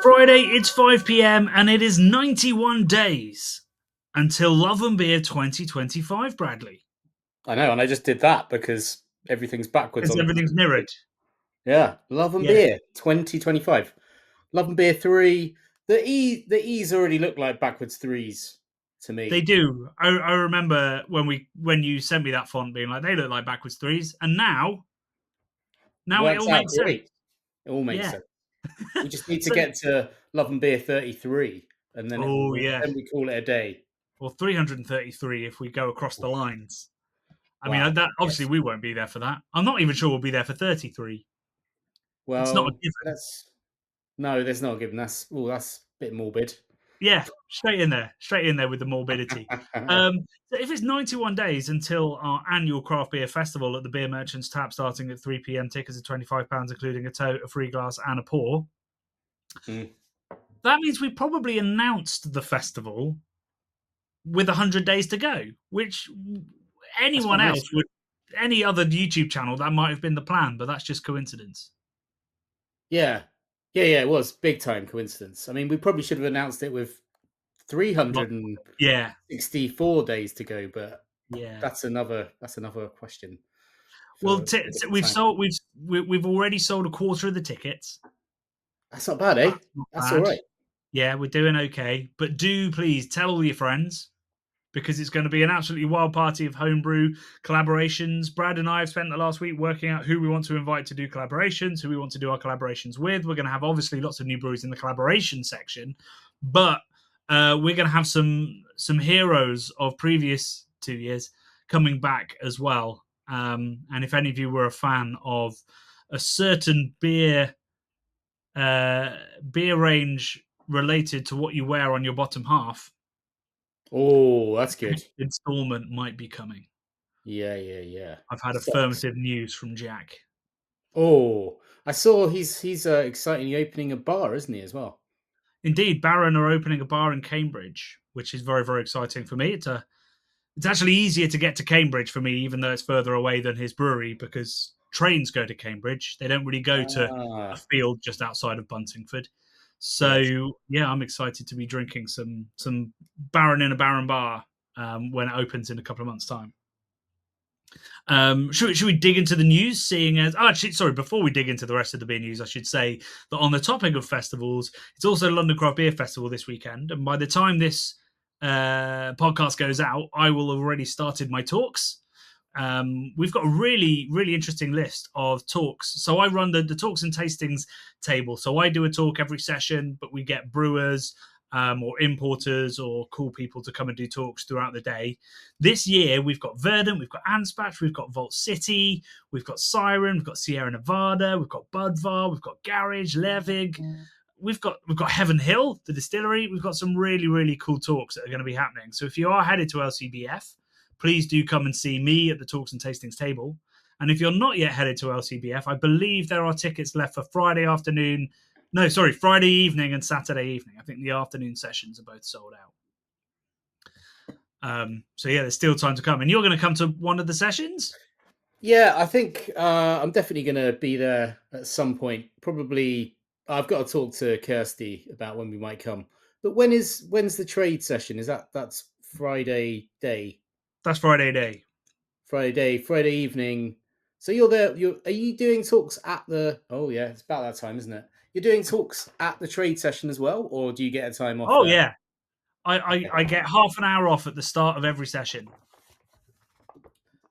Friday, it's 5 p.m. and it is 91 days until Love and Beer 2025, Bradley. I know, and I just did that because everything's backwards Because on everything's mirrored. Yeah, Love and Beer 2025. Love and Beer 3. The E's already look like backwards threes to me. They do. I remember when you sent me that font being like, they look like backwards threes. And now it Works all out makes sense. great. It all makes Yeah. sense. We just need to So, get to Love and Beer 33, and then then we call it a day. Or 333 if we go across the lines. I Wow. mean, that obviously Yes. we won't be there for that. I'm not even sure we'll be there for 33. It's not a Well, given. no, there's not a given. That's a bit morbid. Yeah, straight in there with the morbidity. So if it's 91 days until our annual craft beer festival at the Beer Merchants Tap starting at 3 p.m, tickets are £25, including a tote, a free glass, and a pour. That means we probably announced the festival with 100 days to go, which anyone else would, any other YouTube channel, that might have been the plan, but that's just coincidence. Yeah. It was big time coincidence. I mean, we probably should have announced it with 364 days to go, but that's another question. Well, we've already sold a quarter of the tickets. That's not bad, eh? That's all right. Yeah, we're doing okay. But do please tell all your friends, because it's going to be an absolutely wild party of homebrew collaborations. Brad and I have spent the last week working out who we want to invite to do collaborations, who we want to do our collaborations with. We're going to have obviously lots of new breweries in the collaboration section, but we're going to have some heroes of previous 2 years coming back as well. And if any of you were a fan of a certain beer range related to what you wear on your bottom half, oh, that's good. Installment might be coming. Yeah. I've had affirmative news from Jack. Oh, I saw he's excitingly opening a bar, isn't he, as well? Indeed, Baron are opening a bar in Cambridge, which is very, very exciting for me. It's actually easier to get to Cambridge for me, even though it's further away than his brewery, because trains go to Cambridge. They don't really go to a field just outside of Buntingford. So, I'm excited to be drinking some Baron in a Baron bar when it opens in a couple of months' time. Should we dig into the news? Before we dig into the rest of the beer news, I should say that on the topic of festivals, it's also London Craft Beer Festival this weekend. And by the time this podcast goes out, I will have already started my talks. We've got a really, really interesting list of talks. So I run the talks and tastings table. So I do a talk every session, but we get brewers or importers or cool people to come and do talks throughout the day. This year, we've got Verdant, we've got Anspach, we've got Vault City, we've got Siren, we've got Sierra Nevada, we've got Budvar, we've got Garage, Levig. We've got Heaven Hill, the distillery. We've got some really, really cool talks that are going to be happening. So if you are headed to LCBF, please do come and see me at the Talks and Tastings table. And if you're not yet headed to LCBF, I believe there are tickets left for Friday evening and Saturday evening. I think the afternoon sessions are both sold out. There's still time to come. And you're going to come to one of the sessions? Yeah, I think I'm definitely going to be there at some point. Probably, I've got to talk to Kirsty about when we might come. But when's the trade session? That's Friday day? That's Friday day. Friday evening. So you're there. Are you doing talks at the? Oh yeah, it's about that time, isn't it? You're doing talks at the trade session as well, or do you get a time off? Oh yeah, I get half an hour off at the start of every session.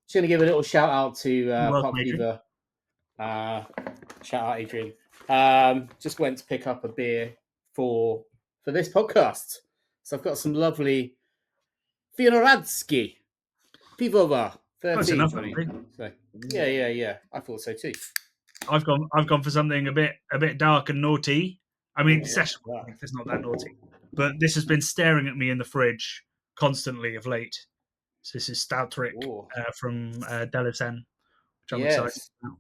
Just going to give a little shout out to Park Fever. Shout out Adrian. Just went to pick up a beer for this podcast, so I've got some lovely Winoradsky Pivovar. Close enough, so, yeah. I thought so too. I've gone for something a bit dark and naughty. I mean, session it's not that naughty, but this has been staring at me in the fridge constantly of late. So this is Stout Trick from Delisen, which I'm excited about.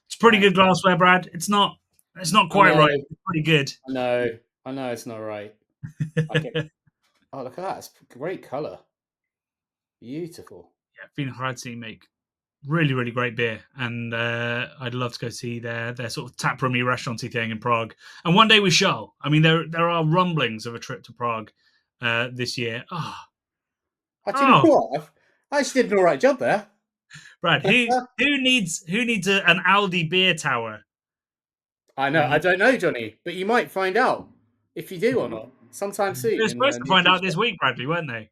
It's pretty good glassware, Brad. It's not quite right. It's pretty good. I know it's not right. Look at that! It's great color. Beautiful. Yeah, Winoradsky make Really, really great beer, and I'd love to go see their sort of taproomy restauranty thing in Prague. And one day we shall. I mean, there are rumblings of a trip to Prague this year. Do you know what? I actually did an all right job there. Brad, who needs an Aldi beer tower? I know. I don't know, Johnny, but you might find out if you do or not sometime They soon were in the supposed to near find out future. this week, Bradley, weren't they?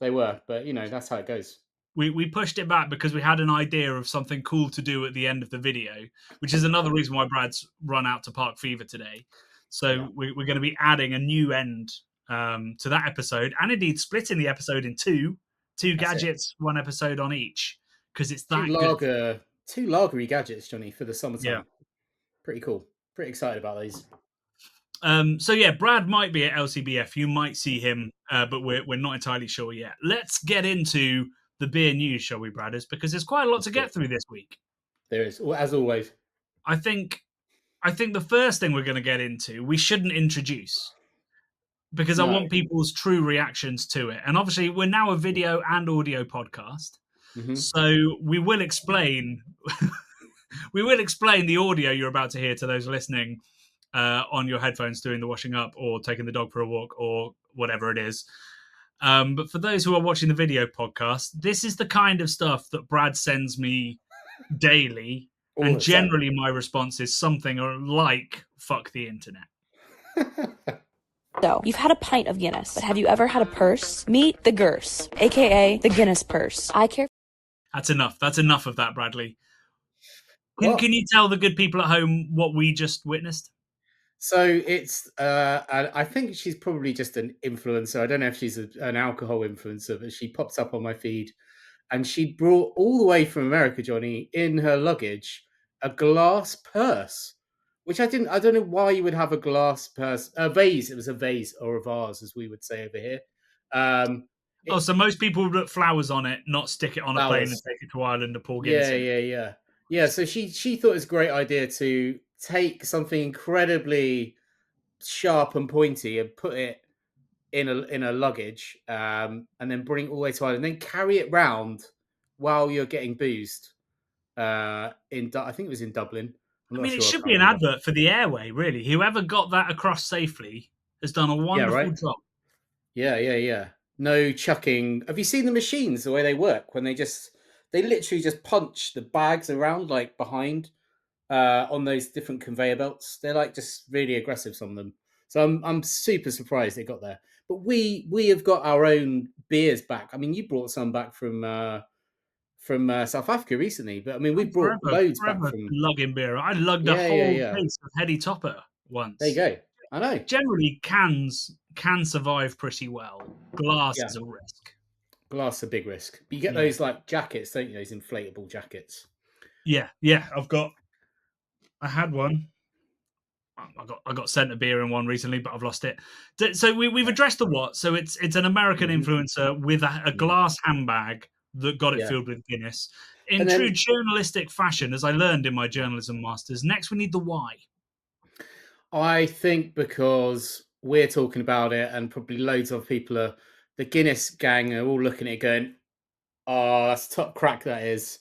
They were, but that's how it goes. We pushed it back because we had an idea of something cool to do at the end of the video, which is another reason why Brad's run out to Park Fever today. So we're going to be adding a new end to that episode, and indeed splitting the episode in two gadgets, one episode on each, because it's that good. Two lagery gadgets, Johnny, for the summertime. Yeah. Pretty cool. Pretty excited about these. So yeah, Brad might be at LCBF. You might see him, but we're not entirely sure yet. Let's get into the beer news, shall we, Bradders? Because there's quite a lot to get through this week. There is, as always. I think the first thing we're going to get into, we shouldn't introduce, because I want people's true reactions to it. And obviously, we're now a video and audio podcast, so we will explain the audio you're about to hear to those listening on your headphones doing the washing up or taking the dog for a walk or whatever it is. But for those who are watching the video podcast, this is the kind of stuff that Brad sends me daily. And generally my response is something like, fuck the internet. So, you've had a pint of Guinness, but have you ever had a purse? Meet the Gurse, aka the Guinness purse. I care. That's enough. That's enough of that, Bradley. Can you tell the good people at home what we just witnessed? So it's, I think she's probably just an influencer. I don't know if she's an alcohol influencer, but she pops up on my feed. And she brought all the way from America, Johnny, in her luggage, a glass purse, which I don't know why you would have a glass purse, a vase. It was a vase or a vase, as we would say over here. So most people would put flowers on it, not stick it on a plane and take it to Ireland to pour Guinness. Yeah. So she thought it was a great idea to take something incredibly sharp and pointy and put it in a luggage, and then bring it all the way to Ireland, and then carry it round while you're getting boozed. I think it was in Dublin. It should be an advert for the airway, really. Whoever got that across safely has done a wonderful job. Yeah. No chucking. Have you seen the machines, the way they work? When they literally just punch the bags around like behind on those different conveyor belts. They're like just really aggressive, some of them. So I'm super surprised they got there. But we have got our own beers back. I mean, you brought some back from South Africa recently, but I mean, we brought loads back from lugging beer. I lugged a whole case of Heady Topper once. There you go. I know. Generally, cans can survive pretty well. Glass is a risk. Glass is a big risk. But you get those like jackets, don't you? Those inflatable jackets. Yeah. I had one. I got sent a beer in one recently, but I've lost it. So we've addressed the what. So it's an American influencer with a glass handbag that got it filled with Guinness. In true journalistic fashion, as I learned in my journalism masters, next we need the why. I think because we're talking about it, and probably loads of people the Guinness gang are all looking at it going, "Oh, that's top crack that is."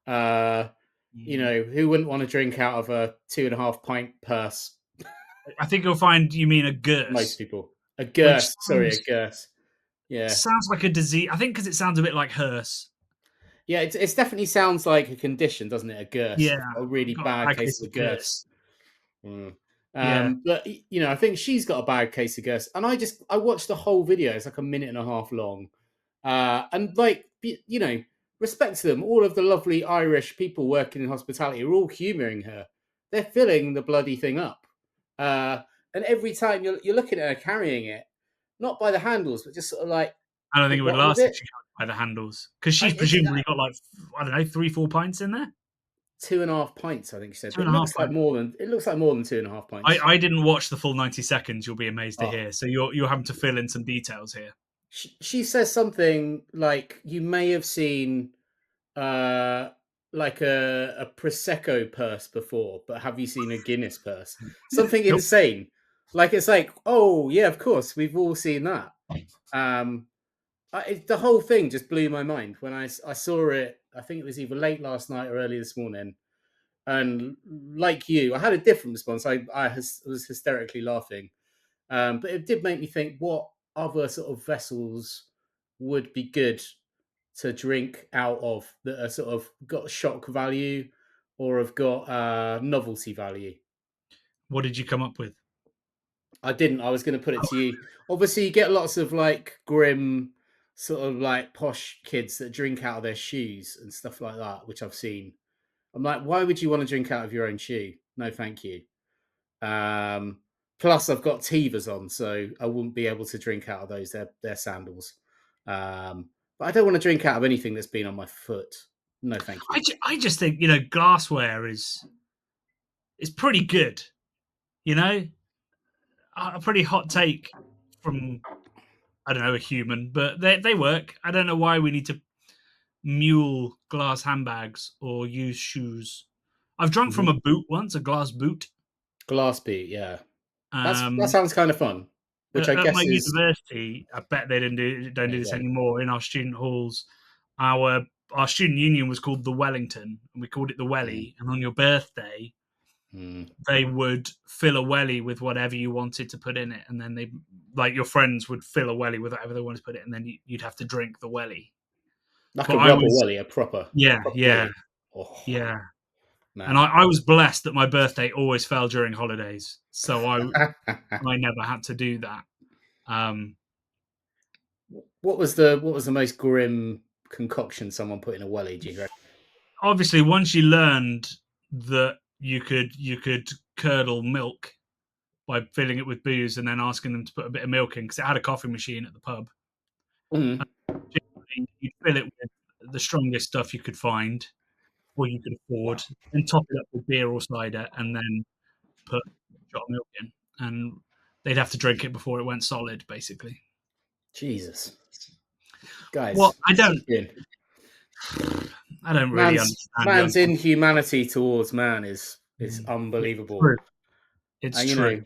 Who wouldn't want to drink out of a 2.5 pint purse? I think you'll find you mean a Gurse. Most people. A Gurse. Sorry, a Gurse. Yeah. Sounds like a disease. I think because it sounds a bit like hearse. Yeah, it definitely sounds like a condition, doesn't it? A Gurse. Yeah. A really bad case of Gurse. But, I think she's got a bad case of Gurse. And I watched the whole video. It's like 1.5 minutes long. And respect to them. All of the lovely Irish people working in hospitality are all humouring her. They're filling the bloody thing up. And every time you're looking at her carrying it, not by the handles, but just sort of like. I don't think it would last if she got by the handles, because she's presumably got 3-4 pints in there. 2.5 pints, I think she said. It looks like more than 2.5 pints. I didn't watch the full 90 seconds. You'll be amazed to hear. So you're having to fill in some details here. She says something like, you may have seen like a Prosecco purse before, but have you seen a Guinness purse? Something insane. Like, it's like, oh yeah, of course, we've all seen that. The whole thing just blew my mind when I saw it I think it was either late last night or early this morning. And like you, I had a different response. I was hysterically laughing. But it did make me think, what other sort of vessels would be good to drink out of that are sort of got shock value or have got novelty value? What did you come up with? I didn't. I was going to put it to you. Obviously, you get lots of like grim, sort of like posh kids that drink out of their shoes and stuff like that, which I've seen. I'm like, why would you want to drink out of your own shoe? No, thank you. Plus, I've got Tevas on, so I wouldn't be able to drink out of those. They're sandals. But I don't want to drink out of anything that's been on my foot. No, thank you. I just think, glassware is pretty good. A pretty hot take from, I don't know, a human, but they work. I don't know why we need to mule glass handbags or use shoes. I've drunk from a boot once, a glass boot. Glass boot, yeah. That sounds kind of fun. Which I guess my is university. I bet they don't do this anymore in our student halls. Our student union was called the Wellington, and we called it the Welly. And on your birthday, they would fill a welly with whatever you wanted to put in it, and then your friends would fill a welly with whatever they wanted to put it, and then you'd have to drink the welly. Like a rubber welly, a proper. Yeah. Oh, yeah. Man. And I was blessed that my birthday always fell during holidays, so I never had to do that. What was the most grim concoction someone put in a welly, do you reckon? Obviously, once you learned that you could curdle milk by filling it with booze and then asking them to put a bit of milk in, because it had a coffee machine at the pub. You'd fill it with the strongest stuff you could find or you could afford, and top it up with beer or cider, and then put a shot of milk in. And they'd have to drink it before it went solid, basically. Jesus. Guys, well, I don't really understand. Man's inhumanity towards man is unbelievable. It's true.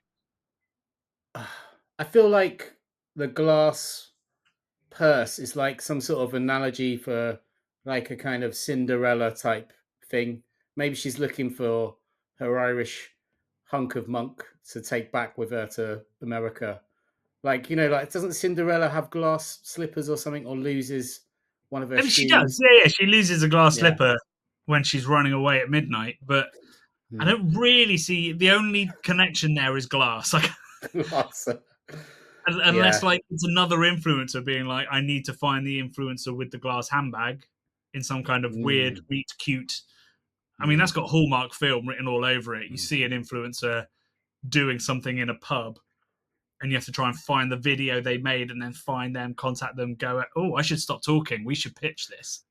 I feel like the glass purse is like some sort of analogy for like a kind of Cinderella type thing. Maybe she's looking for her Irish hunk of monk to take back with her to America. Like, doesn't Cinderella have glass slippers or something, or loses one of her shoes? She does. Yeah. She loses a glass slipper when she's running away at midnight, but I don't really see the only connection there is glass. Like, unless it's another influencer being like, I need to find the influencer with the glass handbag in some kind of weird, meet cute. I mean, that's got Hallmark film written all over it. You see an influencer doing something in a pub, and you have to try and find the video they made and then find them, contact them, go, oh, I should stop talking. We should pitch this.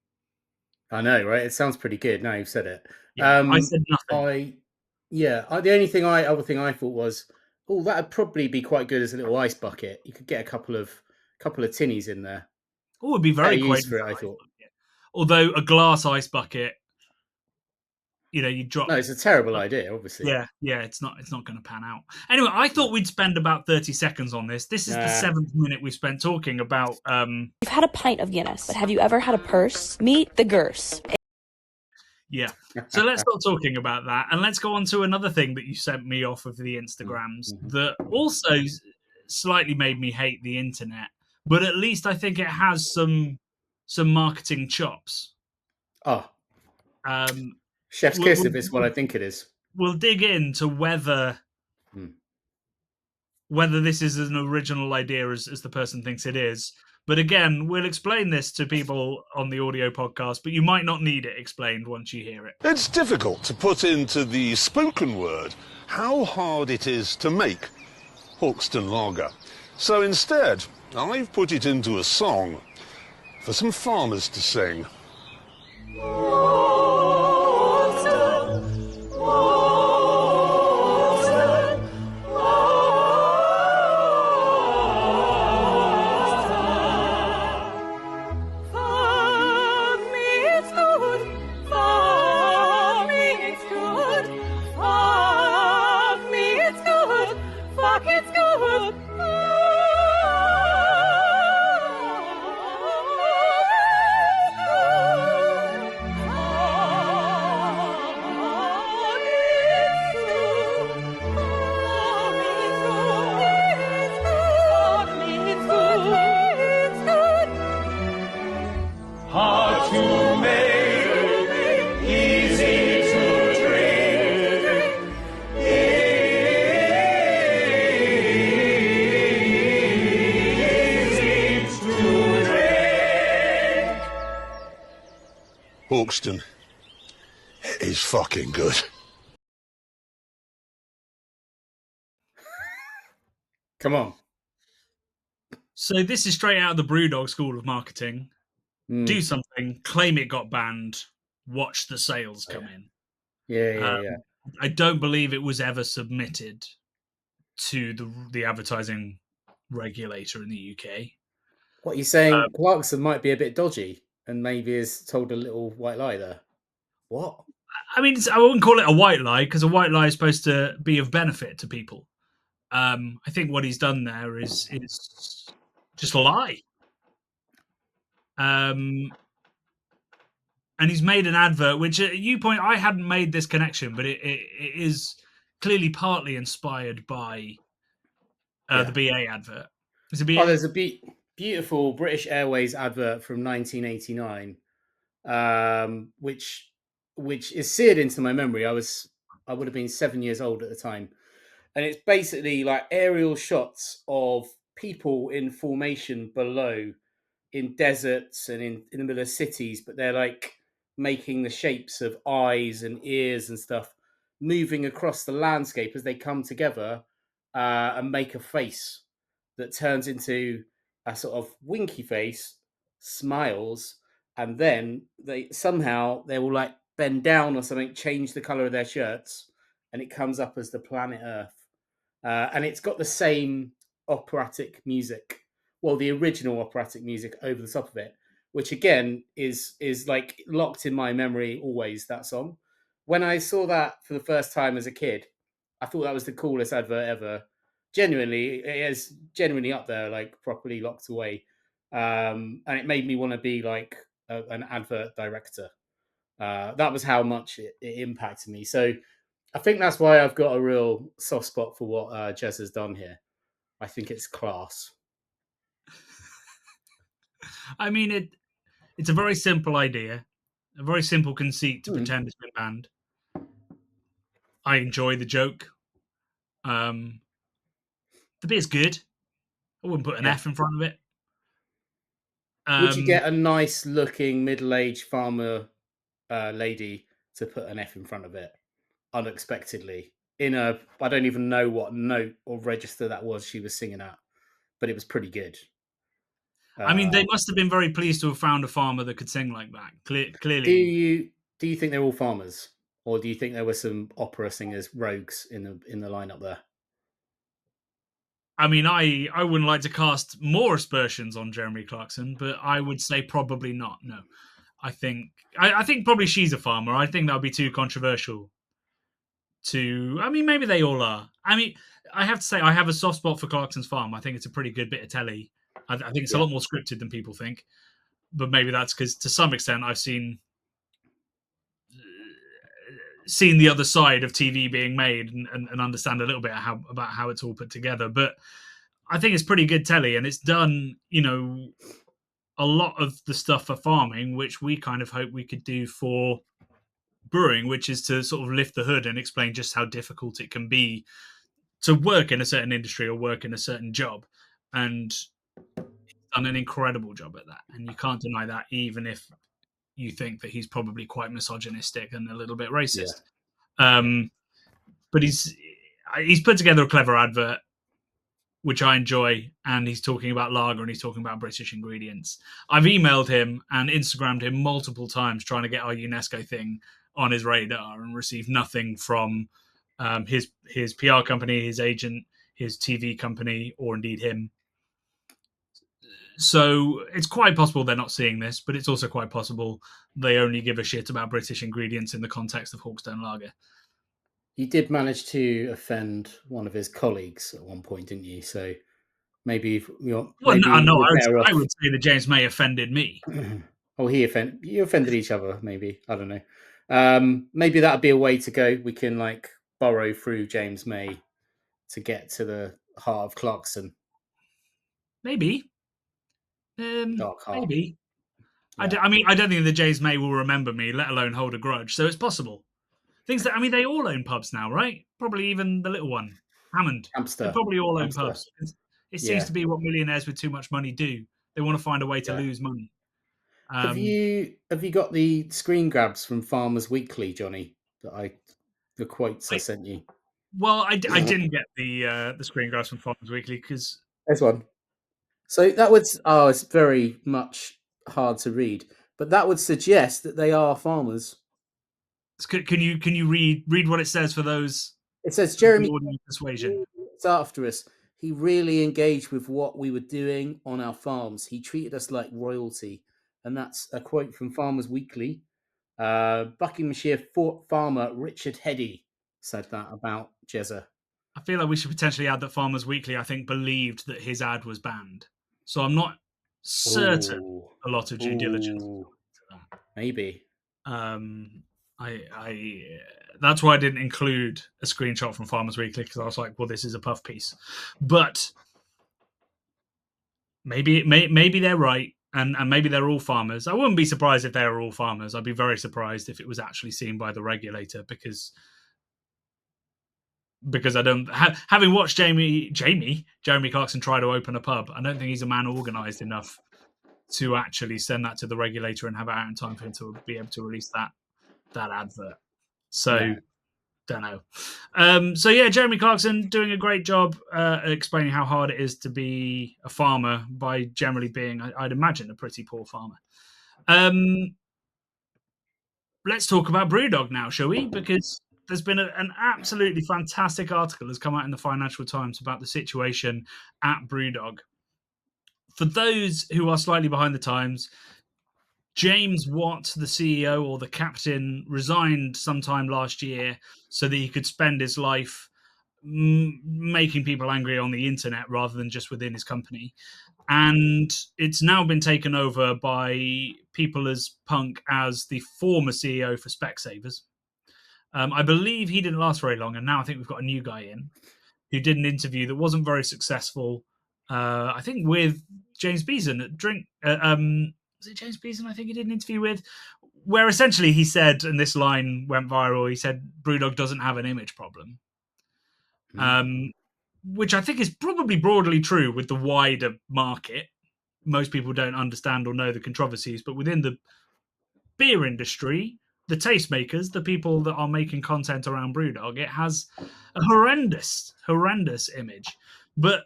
I know, right? It sounds pretty good. Now you've said it. Yeah, I said nothing. The only other thing I thought was, that'd probably be quite good as a little ice bucket. You could get a couple of tinnies in there. Oh, it'd be very quite for it, I thought. Bucket. Although a glass ice bucket, you drop. No, it's a terrible idea, obviously. Yeah, it's not going to pan out. Anyway, I thought we'd spend about 30 seconds on this. This is the 7th minute we've spent talking about. You've had a pint of Guinness, but have you ever had a purse? Meet the Gurse. Yeah. So let's start talking about that, and let's go on to another thing that you sent me off of the Instagrams that also slightly made me hate the internet, but at least I think it has some marketing chops. Chef's kiss, if it's what I think it is. We'll dig into whether this is an original idea as the person thinks it is. But again, we'll explain this to people on the audio podcast, but you might not need it explained once you hear it. It's difficult to put into the spoken word how hard it is to make Hawkston lager. So instead, I've put it into a song for some farmers to sing. Hoxton is fucking good. Come on. So this is straight out of the BrewDog School of Marketing. Do something, claim it got banned, watch the sales come in. Yeah. I don't believe it was ever submitted to the advertising regulator in the UK. What you're saying, Clarkson might be a bit dodgy and maybe has told a little white lie there. What? I mean, I wouldn't call it a white lie because a white lie is supposed to be of benefit to people. I think what he's done there is just a lie. And he's made an advert, which I hadn't made this connection, but it is clearly partly inspired by the BA advert. Is it BA? Oh, there's a beautiful British Airways advert from 1989, which is seared into my memory. I would have been 7 years old at the time, and it's basically like aerial shots of people in formation below in deserts and in the middle of cities, but they're like making the shapes of eyes and ears and stuff moving across the landscape as they come together and make a face that turns into a sort of winky face, smiles, and then they will like bend down or something, change the color of their shirts, and it comes up as the planet Earth. And it's got the same operatic music, well, the original operatic music over the top of it, which again is like locked in my memory always, that song. When I saw that for the first time as a kid, I thought that was the coolest advert ever. Genuinely, it is genuinely up there, like properly locked away. And it made me want to be like an advert director. That was how much it impacted me. So I think that's why I've got a real soft spot for what Jez has done here. I think it's class. I mean, it's a very simple idea, a very simple conceit to pretend it's been banned. I enjoy the joke. The bit's good. I wouldn't put an F in front of it. Would you get a nice looking middle-aged farmer lady to put an F in front of it unexpectedly in I don't even know what note or register that was she was singing at, but it was pretty good. I mean, they must have been very pleased to have found a farmer that could sing like that. Clearly. Do you think they're all farmers, or do you think there were some opera singers, rogues in the lineup there? I mean, I wouldn't like to cast more aspersions on Jeremy Clarkson, but I would say probably not. No, I think probably she's a farmer. I think that would be too controversial. I mean, maybe they all are. I mean, I have to say I have a soft spot for Clarkson's Farm. I think it's a pretty good bit of telly. I think it's a lot more scripted than people think, but maybe that's because to some extent I've seen the other side of TV being made and understand a little bit about how it's all put together. But I think it's pretty good telly, and it's done, a lot of the stuff for farming, which we kind of hope we could do for brewing, which is to sort of lift the hood and explain just how difficult it can be to work in a certain industry or work in a certain job. And he's done an incredible job at that. And you can't deny that, even if you think that he's probably quite misogynistic and a little bit racist. Yeah. But he's put together a clever advert, which I enjoy, and he's talking about lager and he's talking about British ingredients. I've emailed him and Instagrammed him multiple times trying to get our UNESCO thing on his radar and received nothing from his PR company, his agent, his TV company, or indeed him. So it's quite possible they're not seeing this, but it's also quite possible they only give a shit about British ingredients in the context of Hawkstone Lager. You did manage to offend one of his colleagues at one point, didn't you? So maybe I would say that James May offended me. Oh, you offended each other, maybe. I don't know. Maybe that'd be a way to go. We can burrow through James May to get to the heart of Clarkson. Maybe. Dark heart. Maybe. Yeah. I don't think that James May will remember me, let alone hold a grudge. So it's possible. They all own pubs now, right? Probably even the little one, Hammond. Hamster. They probably all own pubs. It seems to be what millionaires with too much money do. They want to find a way to lose money. Have you got the screen grabs from Farmers Weekly, Jonny? The quotes I sent you. Well, I didn't get the screen grabs from Farmers Weekly because there's one. So that would it's very much hard to read, but that would suggest that they are farmers. Can you read what it says for those? It says Jeremy persuasion. It's after us. He really engaged with what we were doing on our farms. He treated us like royalty, and that's a quote from Farmers Weekly. Buckinghamshire farmer Richard Heddy said that about Jezza. I feel like we should potentially add that Farmers Weekly, I think, believed that his ad was banned. So I'm not certain a lot of due diligence into that. Maybe. That's why I didn't include a screenshot from Farmers Weekly, because I was like, well, this is a puff piece. But maybe they're right, and maybe they're all farmers. I wouldn't be surprised if they were all farmers. I'd be very surprised if it was actually seen by the regulator, because I don't having watched Jeremy Clarkson try to open a pub, I don't think he's a man organised enough to actually send that to the regulator and have it out in time for him to be able to release that advert. So don't know. So yeah, Jeremy Clarkson doing a great job explaining how hard it is to be a farmer by generally being, I'd imagine, a pretty poor farmer. Let's talk about BrewDog now, shall we? Because there's been an absolutely fantastic article that's come out in the Financial Times about the situation at BrewDog. For those who are slightly behind the times, James Watt, the CEO or the captain, resigned sometime last year so that he could spend his life making people angry on the internet rather than just within his company. And it's now been taken over by people as punk as the former CEO for Specsavers. I believe he didn't last very long, and now I think we've got a new guy in who did an interview that wasn't very successful. I think with James Beeson at Drink. Was it James Beeson? I think he did an interview with, where essentially he said, and this line went viral. He said, "BrewDog doesn't have an image problem," which I think is probably broadly true with the wider market. Most people don't understand or know the controversies, but within the beer industry, the tastemakers, the people that are making content around BrewDog, it has a horrendous image. But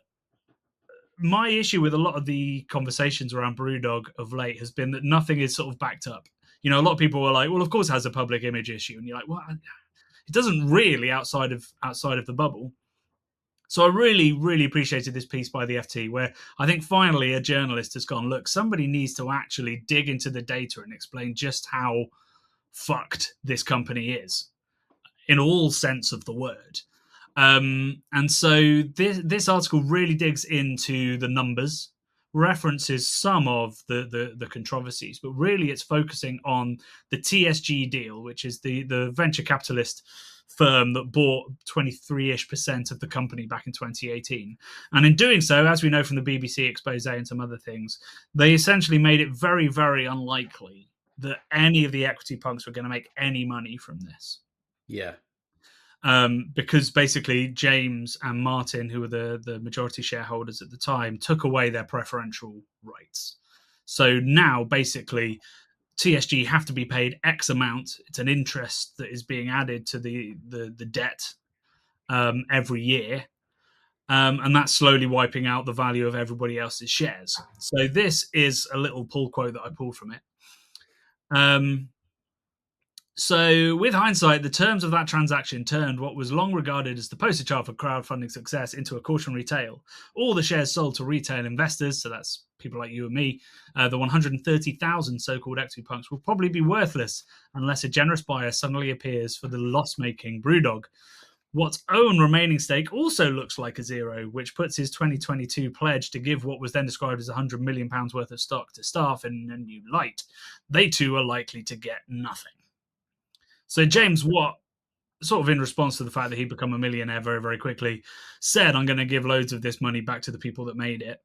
my issue with a lot of the conversations around BrewDog of late has been that nothing is sort of backed up. You know, a lot of people are like, well, of course it has a public image issue. And you're like, well, it doesn't really outside of the bubble. So I really, really appreciated this piece by the FT, where I think finally a journalist has gone, look, somebody needs to actually dig into the data and explain just how fucked this company is in all sense of the word. And so this article really digs into the numbers, references some of the controversies, but really it's focusing on the TSG deal, which is the venture capitalist firm that bought 23-ish% of the company back in 2018. And in doing so, as we know from the BBC expose and some other things, they essentially made it very, very unlikely that any of the equity punks were going to make any money from this. Yeah. Because basically James and Martin, who were the majority shareholders at the time, took away their preferential rights. So now basically TSG have to be paid X amount. It's an interest that is being added to the debt every year. And that's slowly wiping out the value of everybody else's shares. So this is a little pull quote that I pulled from it. So, with hindsight, the terms of that transaction turned what was long regarded as the poster child for crowdfunding success into a cautionary tale. All the shares sold to retail investors, so that's people like you and me, the 130,000 so-called equity punks, will probably be worthless unless a generous buyer suddenly appears for the loss-making BrewDog. Watt's own remaining stake also looks like a zero, which puts his 2022 pledge to give what was then described as £100 million worth of stock to staff in a new light. They too are likely to get nothing. So James Watt, sort of in response to the fact that he'd become a millionaire very, very quickly, said, I'm going to give loads of this money back to the people that made it.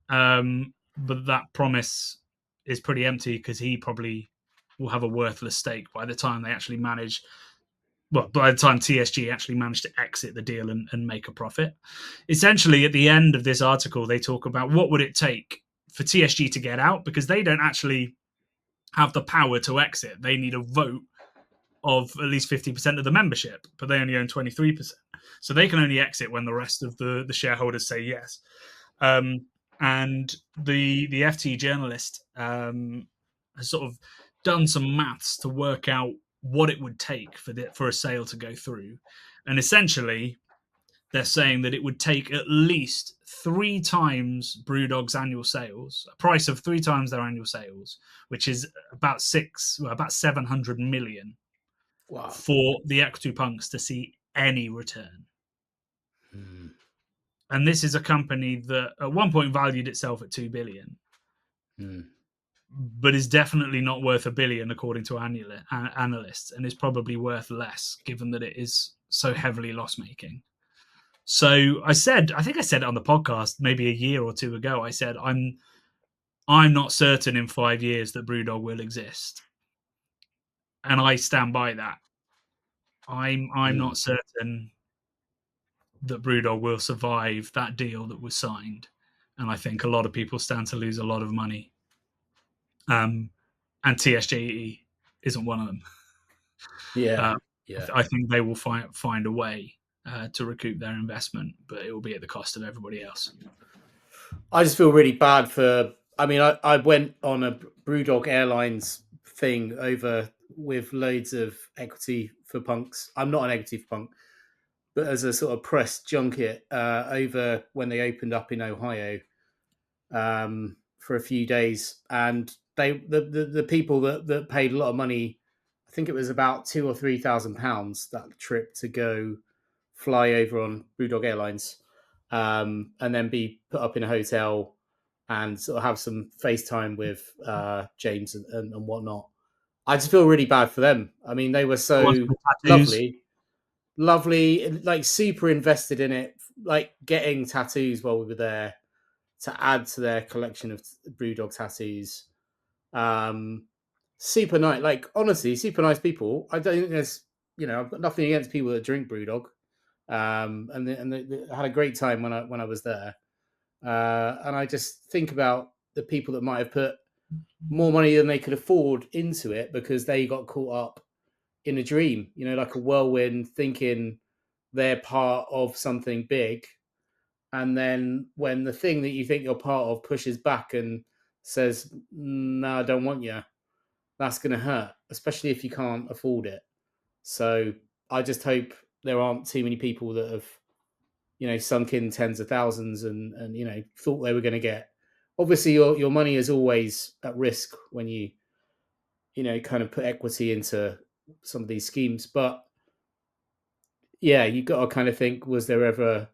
But that promise is pretty empty because he probably will have a worthless stake by the time they actually manage, well, by the time TSG actually managed to exit the deal and make a profit. Essentially, at the end of this article, they talk about what would it take for TSG to get out, because they don't actually have the power to exit. They need a vote of at least 50% of the membership, but they only own 23%. So they can only exit when the rest of the shareholders say yes. And the FT journalist has sort of done some maths to work out what it would take for a sale to go through. And essentially, they're saying that it would take at least 3 times BrewDog's annual sales, a price of 3 times their annual sales, which is about 700 million. Wow. For the equity punks to see any return. And this is a company that at one point valued itself at 2 billion, but is definitely not worth $1 billion according to analysts, and is probably worth less given that it is so heavily loss-making. So I think I said it on the podcast maybe a year or two ago. I said I'm not certain in 5 years that BrewDog will exist, and I stand by that. I'm not certain that BrewDog will survive that deal that was signed, and I think a lot of people stand to lose a lot of money. And TSJE isn't one of them. Yeah, I think they will find a way to recoup their investment, but it will be at the cost of everybody else. I just feel really bad for. I mean, I went on a BrewDog Airlines thing over with loads of equity for punks. I'm not an equity for punk, but as a sort of press junket over when they opened up in Ohio for a few days, and the people that paid a lot of money, I think it was about £2,000 or £3,000 that trip to go fly over on BrewDog Airlines, and then be put up in a hotel and sort of have some FaceTime with James and whatnot. I just feel really bad for them. I mean, they were so lovely, like super invested in it, like getting tattoos while we were there to add to their collection of BrewDog tattoos. Super nice, like honestly, super nice people. I don't think there's, I've got nothing against people that drink BrewDog, and they had a great time when I was there. And I just think about the people that might have put more money than they could afford into it because they got caught up in a dream, like a whirlwind, thinking they're part of something big. And then when the thing that you think you're part of pushes back and says, no, I don't want you, that's going to hurt, especially if you can't afford it. So I just hope there aren't too many people that have, sunk in tens of thousands and thought they were going to get. Obviously, your money is always at risk when you kind of put equity into some of these schemes. But yeah, you've got to kind of think, was there ever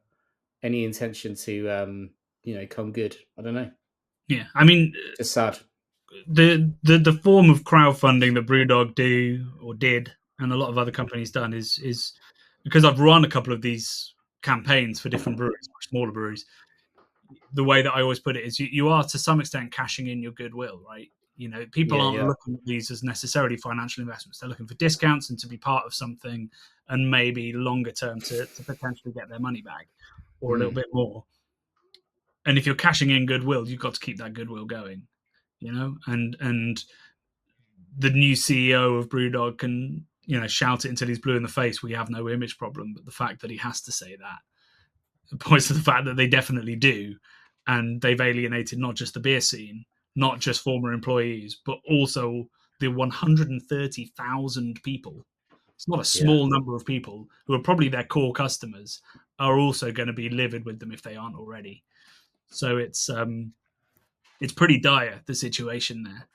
any intention to come good? I don't know. Yeah, I mean, just sad. The form of crowdfunding that BrewDog did, and a lot of other companies done is because I've run a couple of these campaigns for different breweries, smaller breweries. The way that I always put it is you are to some extent cashing in your goodwill, right? People aren't looking at these as necessarily financial investments. They're looking for discounts and to be part of something, and maybe longer term to potentially get their money back or a little bit more. And if you're cashing in goodwill, you've got to keep that goodwill going, and the new CEO of BrewDog can, shout it until he's blue in the face, we have no image problem. But the fact that he has to say that points to the fact that they definitely do. And they've alienated not just the beer scene, not just former employees, but also the 130,000 people. It's not a small number of people who are probably their core customers are also going to be livid with them if they aren't already. So it's pretty dire, the situation there.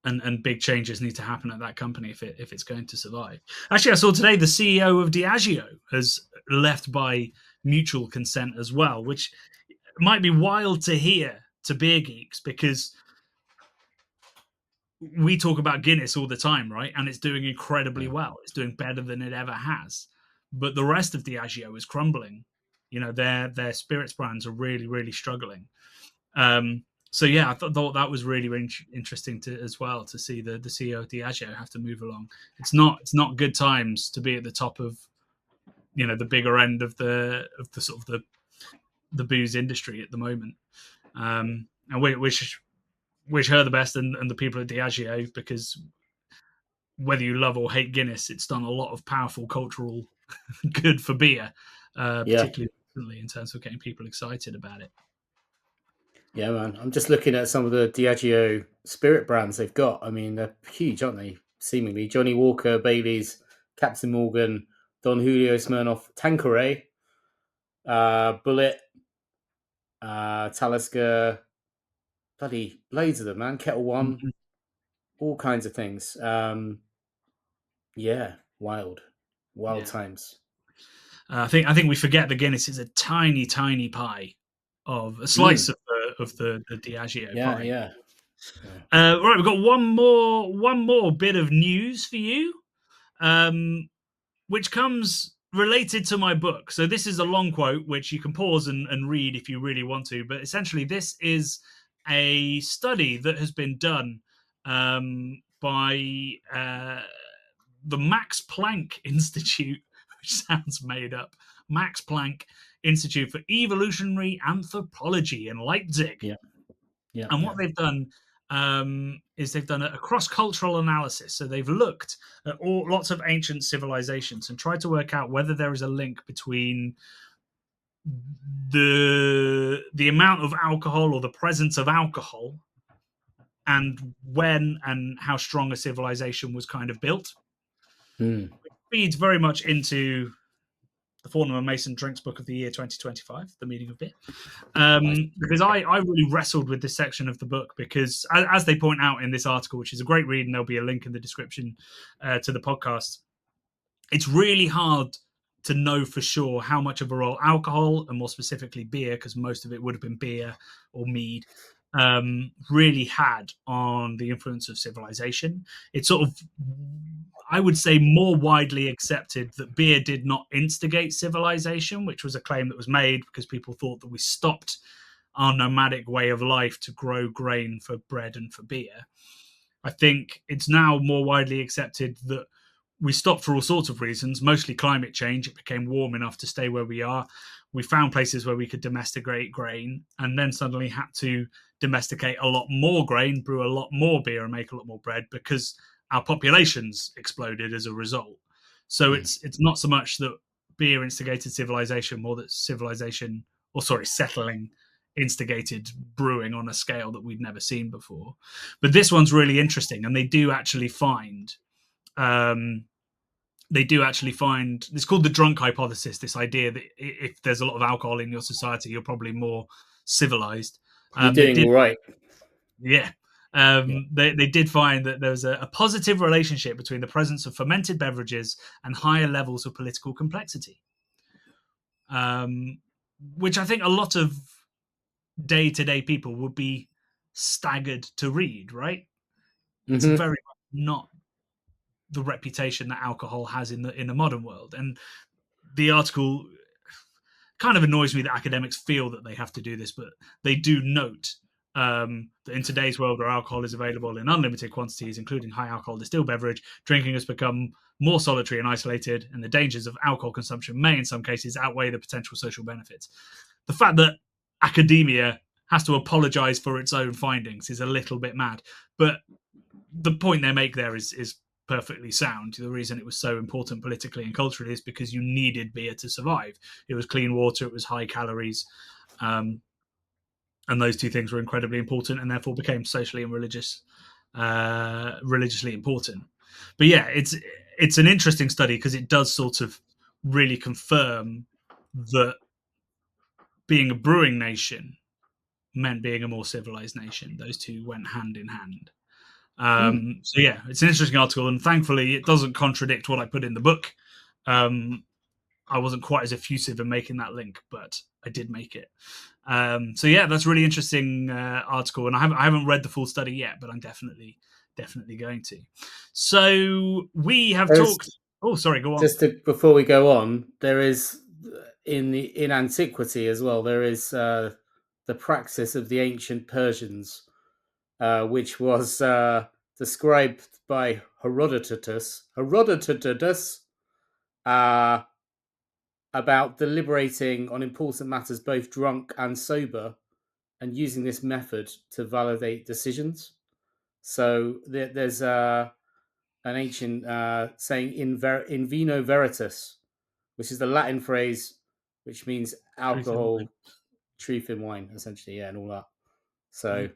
And big changes need to happen at that company if it's going to survive. Actually, I saw today the CEO of Diageo has left by mutual consent as well, which might be wild to hear to beer geeks because we talk about Guinness all the time, right? And it's doing incredibly well. It's doing better than it ever has. But the rest of Diageo is crumbling. Their spirits brands are really, really struggling. So yeah, I thought that was really, really interesting as well to see the CEO of Diageo have to move along. It's not good times to be at the top of the bigger end of the sort of the booze industry at the moment, and which wish her the best and the people at Diageo, because whether you love or hate Guinness, it's done a lot of powerful cultural good for beer, particularly in terms of getting people excited about it. Yeah, man. I'm just looking at some of the Diageo spirit brands they've got. I mean, they're huge, aren't they? Seemingly. Johnny Walker, Bailey's, Captain Morgan, Don Julio Smirnoff, Tanqueray, Bullet, Talisker, bloody loads of them, man. Kettle One, Mm-hmm. all kinds of things. Yeah, wild times. I think we forget the Guinness is a tiny pie of a slice of the Diageo pie. Yeah. Right, we've got one more bit of news for you, which comes related to my book. So this is a long quote, which you can pause and read if you really want to. But essentially, this is a study that has been done by the Max Planck Institute, which sounds made up. Max Planck Institute for Evolutionary Anthropology in Leipzig. Yeah. And what they've done is they've done a cross-cultural analysis. So they've looked at lots of ancient civilizations and tried to work out whether there is a link between the amount of alcohol or the presence of alcohol and when and how strong a civilization was kind of built. It feeds very much into the Fortnum and Mason Drinks Book of the Year 2025, The Meaning of Beer. Because I really wrestled with this section of the book because, as they point out in this article, which is a great read, and there'll be a link in the description to the podcast, it's really hard to know for sure how much of a role alcohol, and more specifically beer, because most of it would have been beer or mead, really had on the influence of civilization. It's sort of, I would say, more widely accepted that beer did not instigate civilization, which was a claim that was made because people thought that we stopped our nomadic way of life to grow grain for bread and for beer. I think it's now more widely accepted that we stopped for all sorts of reasons, mostly climate change. It became warm enough to stay where we are. We found places where we could domesticate grain, and then suddenly had to domesticate a lot more grain, brew a lot more beer, and make a lot more bread because our populations exploded as a result. So it's not so much that beer instigated civilization, more that settling instigated brewing on a scale that we'd never seen before. But this one's really interesting, and they do actually find it's called the drunk hypothesis, this idea that if there's a lot of alcohol in your society, you're probably more civilized. You're doing all right. Yeah. They did find that there was a positive relationship between the presence of fermented beverages and higher levels of political complexity, which I think a lot of day-to-day people would be staggered to read, right? It's very much not the reputation that alcohol has in the modern world. And the article kind of annoys me that academics feel that they have to do this, but they do note that in today's world where alcohol is available in unlimited quantities, including high alcohol distilled beverage, drinking has become more solitary and isolated, and the dangers of alcohol consumption may in some cases outweigh the potential social benefits. The fact that academia has to apologize for its own findings is a little bit mad, but the point they make there is perfectly sound. The reason it was so important politically and culturally is because you needed beer to survive. It was clean water, it was high calories, and those two things were incredibly important, and therefore became socially and religiously important. But yeah, it's an interesting study because it does sort of really confirm that being a brewing nation meant being a more civilized nation. Those two went hand in hand. So yeah, it's an interesting article, and thankfully it doesn't contradict what I put in the book. I wasn't quite as effusive in making that link, but I did make it. So yeah, that's a really interesting article, and I haven't read the full study yet, but I'm definitely going to. So we have talked. Oh, sorry, go on. Before we go on, there is in antiquity as well. There is the praxis of the ancient Persians, which was described by Herodotus about deliberating on important matters, both drunk and sober, and using this method to validate decisions. So there's an ancient saying in vino veritas, which is the Latin phrase which means alcohol, truth in wine, essentially, and all that. So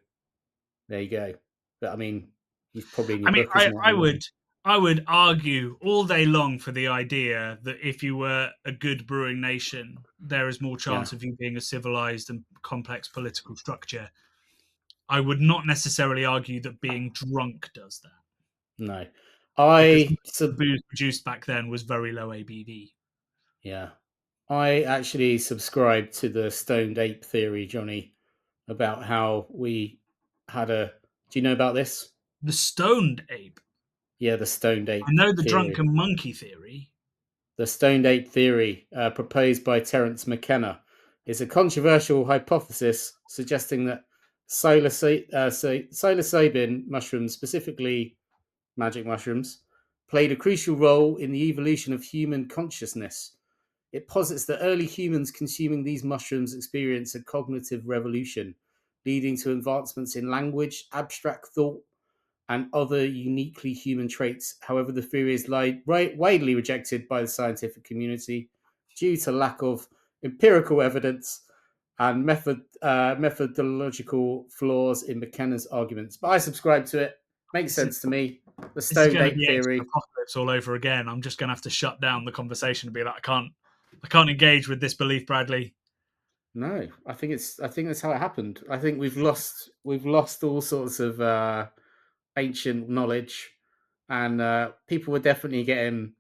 there you go. But I mean, he's probably in your book, isn't it? I would argue all day long for the idea that if you were a good brewing nation, there is more chance of you being a civilized and complex political structure. I would not necessarily argue that being drunk does that. No. The booze produced back then was very low ABV. Yeah. I actually subscribe to the stoned ape theory, Jonny, about how we had a... Do you know about this? The stoned ape? Yeah, the stoned ape I know the theory. drunken monkey theory. The stoned ape theory, proposed by Terence McKenna, is a controversial hypothesis suggesting that psilocybin mushrooms, specifically magic mushrooms, played a crucial role in the evolution of human consciousness. It posits that early humans consuming these mushrooms experienced a cognitive revolution, leading to advancements in language, abstract thought, and other uniquely human traits. However, the theory is widely rejected by the scientific community due to lack of empirical evidence and methodological flaws in McKenna's arguments. But I subscribe to it. Makes sense to me. The stoned ape theory. Apocalypse all over again. I'm just going to have to shut down the conversation and be like, I can't engage with this belief, Bradley. No, I think that's how it happened. I think we've lost all sorts of ancient knowledge, and people were definitely getting,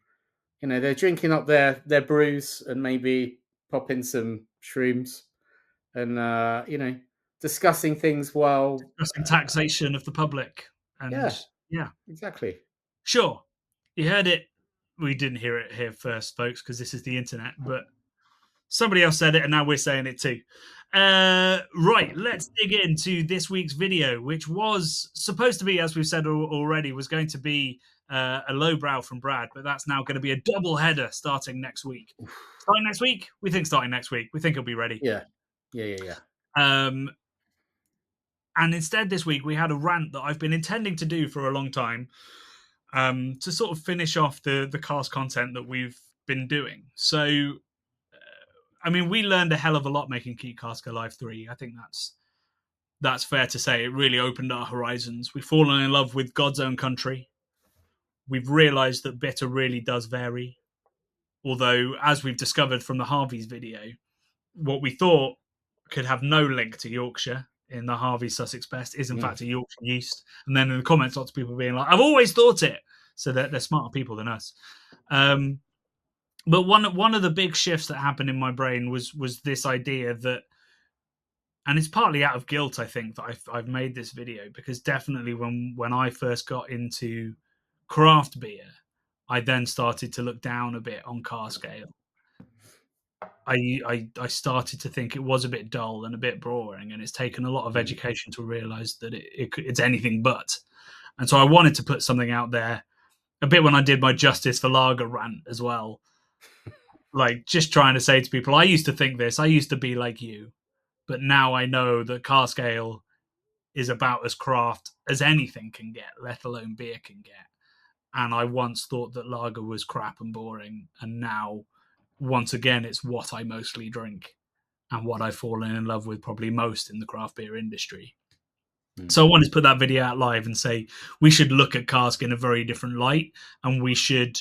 they're drinking up their brews and maybe pop in some shrooms and discussing things while discussing taxation of the public. And yeah, exactly. Sure, you heard it. We didn't hear it here first, folks, because this is the internet, but somebody else said it and now we're saying it too. Right, let's dig into this week's video, which was supposed to be, as we've said already, was going to be a lowbrow from Brad, but that's now going to be a double header starting next week. Starting next week? We think starting next week. We think he'll be ready. Yeah. And instead this week we had a rant that I've been intending to do for a long time, to sort of finish off the cast content that we've been doing. So I mean, we learned a hell of a lot making Keep Cask Alive 3. I think that's fair to say. It really opened our horizons. We've fallen in love with God's own country. We've realised that bitter really does vary. Although, as we've discovered from the Harvey's video, what we thought could have no link to Yorkshire in the Harvey Sussex Best is in fact a Yorkshire yeast. And then in the comments, lots of people being like, I've always thought it. So they're smarter people than us. But one of the big shifts that happened in my brain was this idea that, and it's partly out of guilt, I think, that I've made this video, because definitely when I first got into craft beer, I then started to look down a bit on cask ale. I started to think it was a bit dull and a bit boring, and it's taken a lot of education to realise that it's anything but. And so I wanted to put something out there, a bit when I did my Justice for Lager rant as well. Like, just trying to say to people, I used to think this, I used to be like you, but now I know that cask ale is about as craft as anything can get, let alone beer can get. And I once thought that lager was crap and boring, and now, once again, it's what I mostly drink and what I've fallen in love with probably most in the craft beer industry. So I wanted to put that video out live and say we should look at cask in a very different light, and we should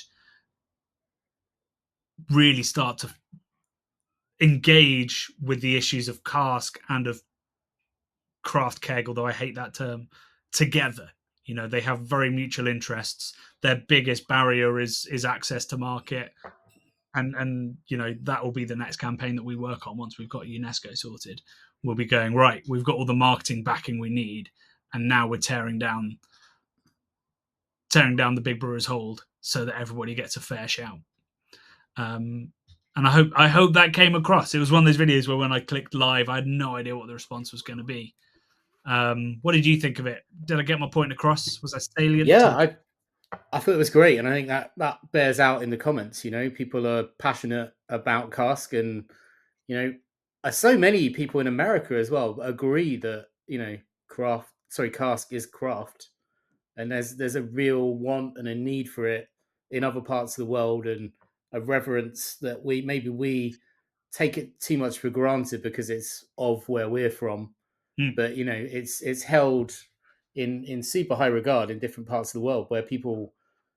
really start to engage with the issues of cask and of craft keg, although I hate that term, together. They have very mutual interests. Their biggest barrier is access to market. And that will be the next campaign that we work on once we've got UNESCO sorted. We'll be going, right, we've got all the marketing backing we need, and now we're tearing down the big brewers hold so that everybody gets a fair shout. And I hope that came across. It was one of those videos where when I clicked live, I had no idea what the response was going to be. What did you think of it? Did I get my point across? Was I salient? Yeah, I thought it was great, and I think that bears out in the comments. People are passionate about cask, and so many people in America as well agree that cask is craft, and there's a real want and a need for it in other parts of the world, and a reverence that we take it too much for granted because it's of where we're from. But it's held in super high regard in different parts of the world where people,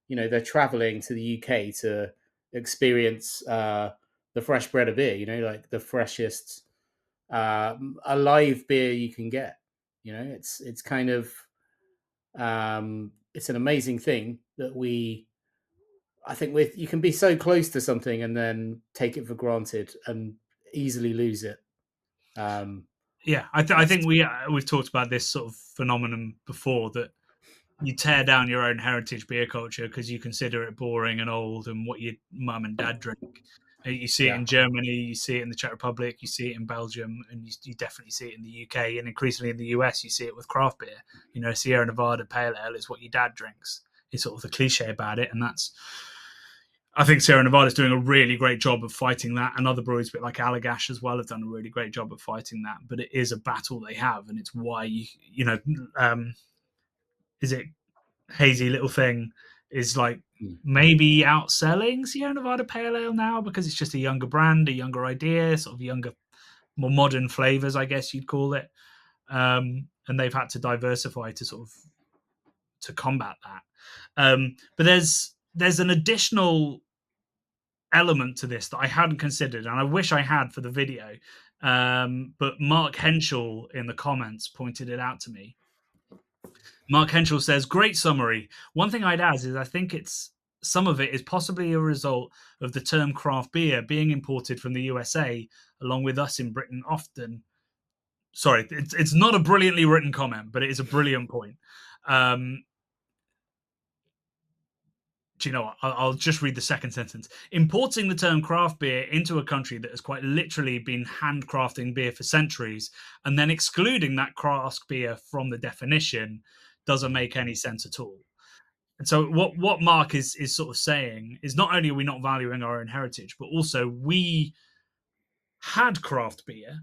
they're traveling to the UK to experience the fresh bread of beer, like the freshest alive beer you can get. It's kind of it's an amazing thing that I think you can be so close to something and then take it for granted and easily lose it. I think we've talked about this sort of phenomenon before, that you tear down your own heritage beer culture because you consider it boring and old and what your mum and dad drink. You see it in Germany, you see it in the Czech Republic, you see it in Belgium, and you definitely see it in the UK, and increasingly in the US, you see it with craft beer. Sierra Nevada Pale Ale is what your dad drinks. It's sort of the cliche about it, and I think Sierra Nevada is doing a really great job of fighting that, and other breweries, a bit like Allagash as well, have done a really great job of fighting that. But it is a battle they have, and it's why is it Hazy Little Thing is like maybe outselling Sierra Nevada Pale Ale now because it's just a younger brand, a younger idea, sort of younger, more modern flavors, I guess you'd call it. And they've had to diversify to combat that. But there's an additional element to this that I hadn't considered, and I wish I had for the video. But Mark Henschel in the comments pointed it out to me. Mark Henschel says, great summary. One thing I'd add is I think some of it is possibly a result of the term craft beer being imported from the USA, along with us in Britain often. Sorry, it's not a brilliantly written comment, but it is a brilliant point. Do you know what? I'll just read the second sentence. Importing the term craft beer into a country that has quite literally been handcrafting beer for centuries, and then excluding that cask beer from the definition doesn't make any sense at all. And so what Mark is sort of saying is not only are we not valuing our own heritage, but also we had craft beer,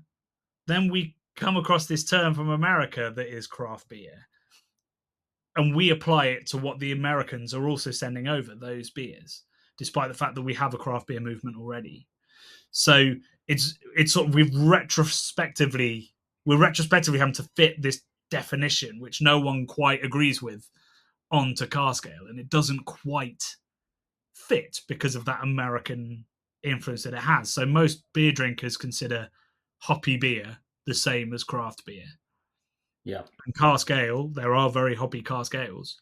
then we come across this term from America that is craft beer, and we apply it to what the Americans are also sending over, those beers, despite the fact that we have a craft beer movement already. So it's sort of we're retrospectively having to fit this definition, which no one quite agrees with, onto cask ale, and it doesn't quite fit because of that American influence that it has. So most beer drinkers consider hoppy beer the same as craft beer. Yeah. And cask ale, there are very hoppy cask ales,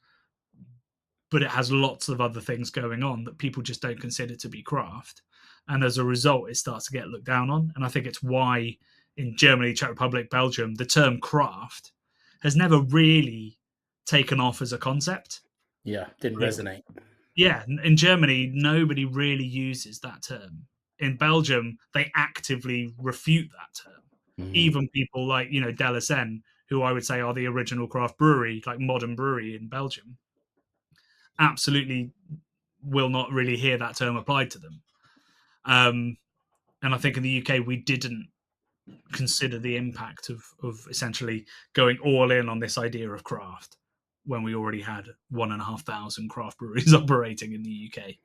but it has lots of other things going on that people just don't consider to be craft. And as a result, it starts to get looked down on. And I think it's why in Germany, Czech Republic, Belgium, the term craft has never really taken off as a concept. Yeah, didn't resonate. Yeah, in Germany, nobody really uses that term. In Belgium, they actively refute that term. Mm-hmm. Even people like, Deleuze, who I would say are the original craft brewery, like modern brewery in Belgium, absolutely will not really hear that term applied to them. And I think in the UK, we didn't consider the impact of essentially going all in on this idea of craft when we already had 1,500 craft breweries operating in the UK.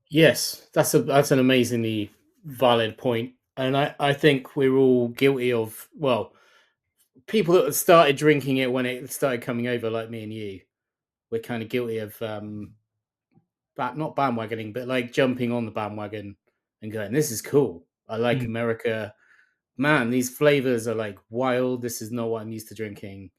Yes, that's an amazingly valid point. And I think we're all guilty of, people that started drinking it when it started coming over, like me and you, we're kind of guilty of not bandwagoning, but like jumping on the bandwagon and going, this is cool. I like America. Man, these flavors are like wild. This is not what I'm used to drinking.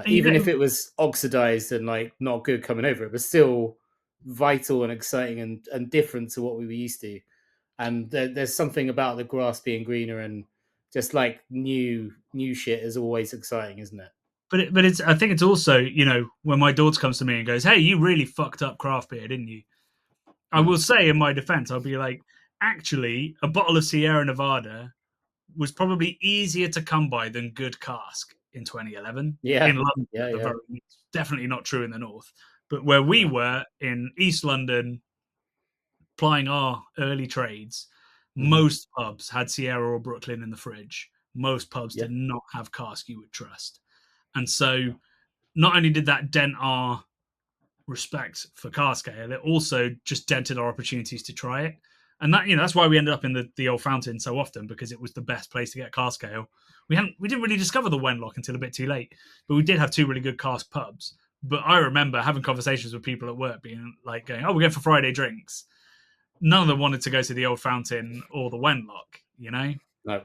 Even if it was oxidized and like not good coming over, it was still vital and exciting and different to what we were used to. And there's something about the grass being greener and just like new shit is always exciting, isn't it? But it's I think it's also, when my daughter comes to me and goes, hey, you really fucked up craft beer, didn't you? I will say in my defense, I'll be like, actually, a bottle of Sierra Nevada was probably easier to come by than good cask in 2011. Yeah. In London, definitely not true in the north. But where we were in East London, plying our early trades, Most pubs had Sierra or Brooklyn in the fridge. Most pubs Yeah. did not have cask you would trust. And so not only did that dent our respect for cask ale, it also just dented our opportunities to try it. And that, that's why we ended up in the old fountain so often, because it was the best place to get cask ale. We didn't really discover the Wenlock until a bit too late, but we did have two really good cask pubs. But I remember having conversations with people at work being like going, "Oh, we're going for Friday drinks." None of them wanted to go to the old fountain or the Wenlock, No.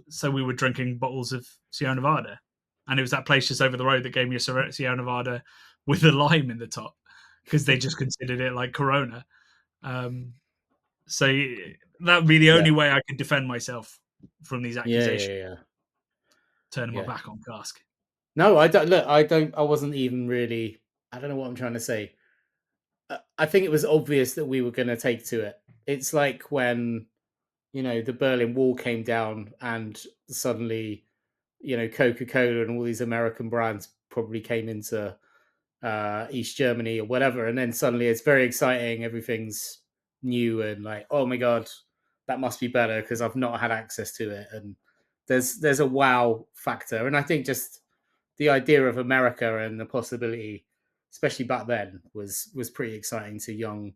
So we were drinking bottles of Sierra Nevada. And it was that place just over the road that gave me a Sierra Nevada with a lime in the top, because they just considered it like Corona. So that would be the only way I could defend myself from these accusations. Turning my back on cask. No, I don't. Look, I wasn't even really. I don't know what I'm trying to say. I think it was obvious that we were going to take to it. It's like when, the Berlin Wall came down and suddenly, Coca-Cola and all these American brands probably came into East Germany or whatever. And then suddenly it's very exciting. Everything's new and like, oh my God, that must be better because I've not had access to it. And there's a wow factor. And I think just the idea of America and the possibility, especially back then, was pretty exciting to young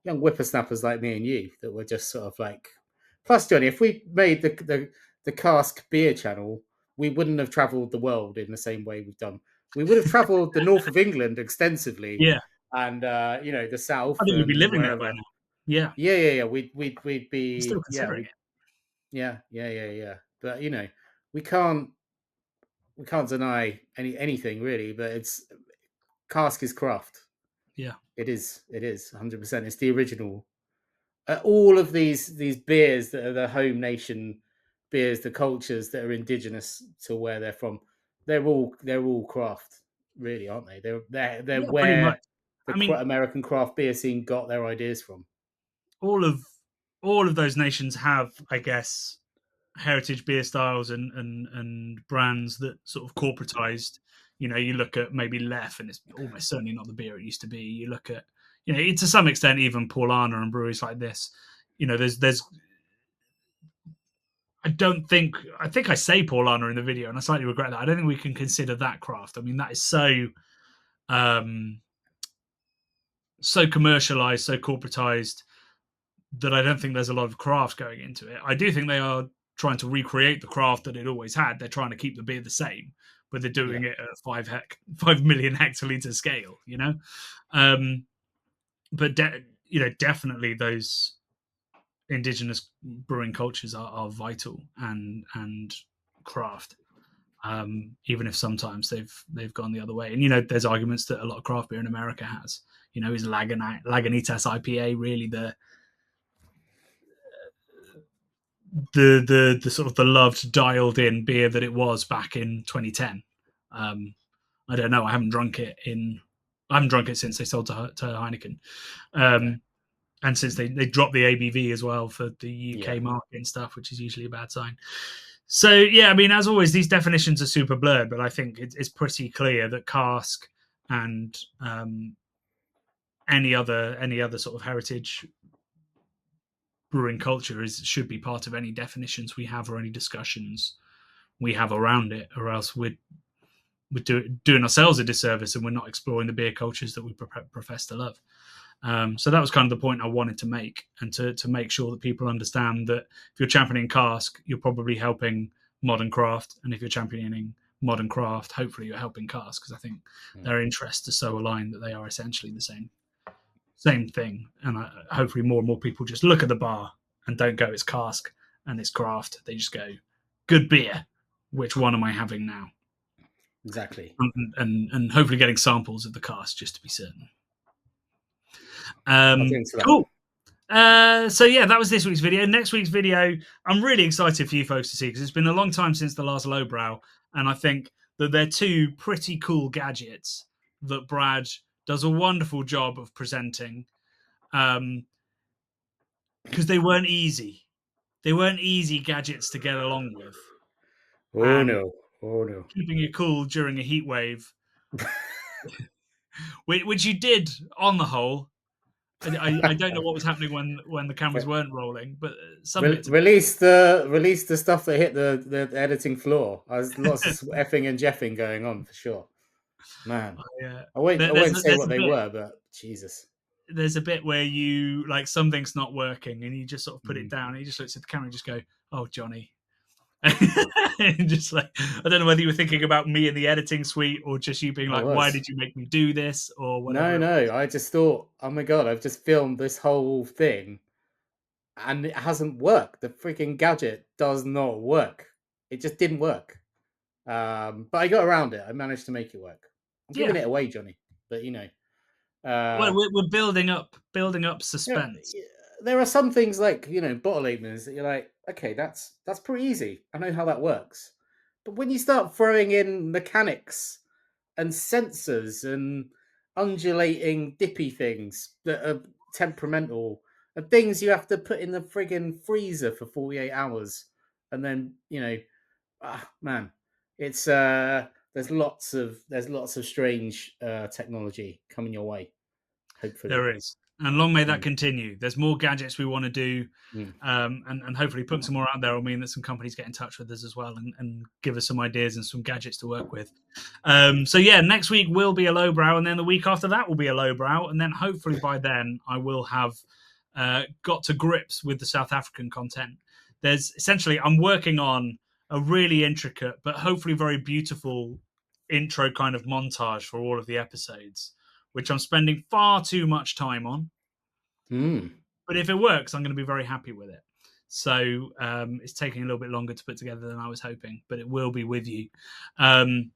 whippersnappers like me and you that were just sort of like. Plus, Johnny, if we made the cask beer channel, we wouldn't have travelled the world in the same way we've done. We would have travelled the north of England extensively, and the south. I think we'd be and living wherever. there by now. Yeah, yeah. We'd be still considering it. Yeah. But we can't deny anything really. But it's cask is craft. Yeah, it is 100%. It's the original. All of these beers that are the home nation beers, the cultures that are indigenous to where they're from, they're all craft, really, aren't they? They're where the American craft beer scene got their ideas from. All of those nations have, I guess, heritage beer styles and brands that sort of corporatized. You look at maybe Lef, and it's almost certainly not the beer it used to be. You look at, to some extent, even Paulaner and breweries like this. There's. I think I say Paulaner in the video, and I slightly regret that. I don't think we can consider that craft. I mean, that is so commercialized, so corporatized, that I don't think there's a lot of craft going into it. I do think they are trying to recreate the craft that it always had. They're trying to keep the beer the same, but they're doing it at 5 million hectoliter scale, but definitely those indigenous brewing cultures are vital and craft, even if sometimes they've gone the other way. And there's arguments that a lot of craft beer in America has. Is Lagunitas IPA really the sort of the loved dialed in beer that it was back in 2010? I don't know. I haven't drunk it since they sold to Heineken. And since they dropped the ABV as well for the UK market and stuff, which is usually a bad sign. So, yeah, I mean, as always, these definitions are super blurred, but I think it's pretty clear that cask and any other sort of heritage brewing culture should be part of any definitions we have or any discussions we have around it, or else we're doing ourselves a disservice and we're not exploring the beer cultures that we profess to love. So that was kind of the point I wanted to make, and to make sure that people understand that if you're championing cask, you're probably helping modern craft, and if you're championing modern craft, hopefully you're helping cask, because I think their interests are so aligned that they are essentially the same thing. And hopefully more and more people just look at the bar and don't go, it's cask and it's craft. They just go, good beer. Which one am I having now? Exactly. And hopefully getting samples of the cask just to be certain. Cool. So yeah, that was this week's video. Next week's video, I'm really excited for you folks to see, because it's been a long time since the last lowbrow, and I think that they're two pretty cool gadgets that Brad does a wonderful job of presenting, because they weren't easy. They weren't easy gadgets to get along with. Oh no! Keeping you cool during a heat wave, which you did on the whole. I don't know what was happening when the cameras weren't rolling, but release the stuff that hit the editing floor. There's lots of effing and jeffing going on for sure. Man, I won't say what they were, but Jesus. There's a bit where you like something's not working, and you just sort of put it down, and you just look at the camera and just go, "Oh, Jonny." And just like, I don't know whether you were thinking about me in the editing suite or just you being like, why did you make me do this or whatever. No, I just thought, oh my God, I've just filmed this whole thing and it hasn't worked. The freaking gadget does not work. It just didn't work. But I got around it. I managed to make it work. I'm giving it away, Jonny, but well, we're building up suspense. There are some things like, bottle openers that you're like, okay, that's pretty easy. I know how that works. But when you start throwing in mechanics and sensors and undulating dippy things that are temperamental and things you have to put in the friggin' freezer for 48 hours, and then man, it's there's lots of strange technology coming your way. Hopefully there is. And long may that continue. There's more gadgets we want to do, and hopefully put some more out there will mean that some companies get in touch with us as well and give us some ideas and some gadgets to work with. So next week will be a lowbrow, and then the week after that will be a lowbrow, and then hopefully by then I will have got to grips with the South African content. There's essentially, I'm working on a really intricate but hopefully very beautiful intro kind of montage for all of the episodes, which I'm spending far too much time on. But if it works, I'm going to be very happy with it. So it's taking a little bit longer to put together than I was hoping, but it will be with you. And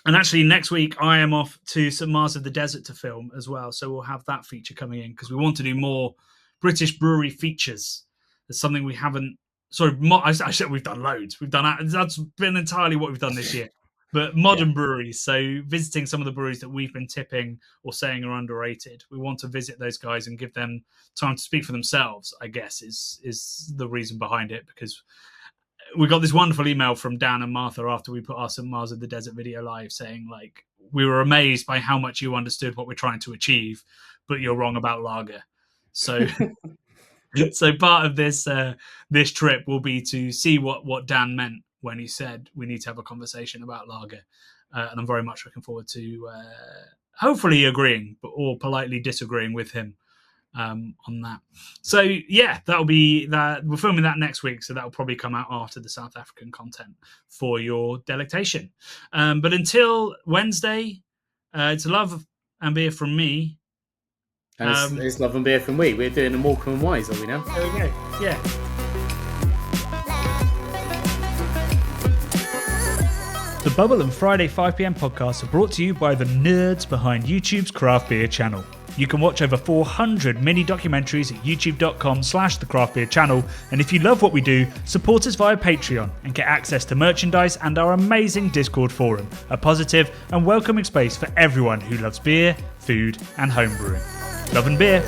actually, next week, I am off to St. Mars of the Desert to film as well. So we'll have that feature coming in because we want to do more British brewery features. There's something we haven't... Sorry, I said we've done loads. That's been entirely what we've done this year. But modern breweries, so visiting some of the breweries that we've been tipping or saying are underrated. We want to visit those guys and give them time to speak for themselves, I guess, is the reason behind it. Because we got this wonderful email from Dan and Martha after we put our St. Mars of the Desert video live saying, like, we were amazed by how much you understood what we're trying to achieve, but you're wrong about lager. So... So part of this trip will be to see what Dan meant when he said we need to have a conversation about lager, and I'm very much looking forward to hopefully agreeing, or politely disagreeing with him on that. So that'll be that. We're filming that next week, so that'll probably come out after the South African content for your delectation. But until Wednesday, it's love and beer from me. And it's love and beer from we. We're doing the Morecambe and Wise, are we now? There we go. Yeah. The Bubble and Friday 5pm podcasts are brought to you by the nerds behind YouTube's craft beer channel. You can watch over 400 mini documentaries at youtube.com/the craft beer channel. And if you love what we do, support us via Patreon and get access to merchandise and our amazing Discord forum, a positive and welcoming space for everyone who loves beer, food and homebrewing. Love and beer.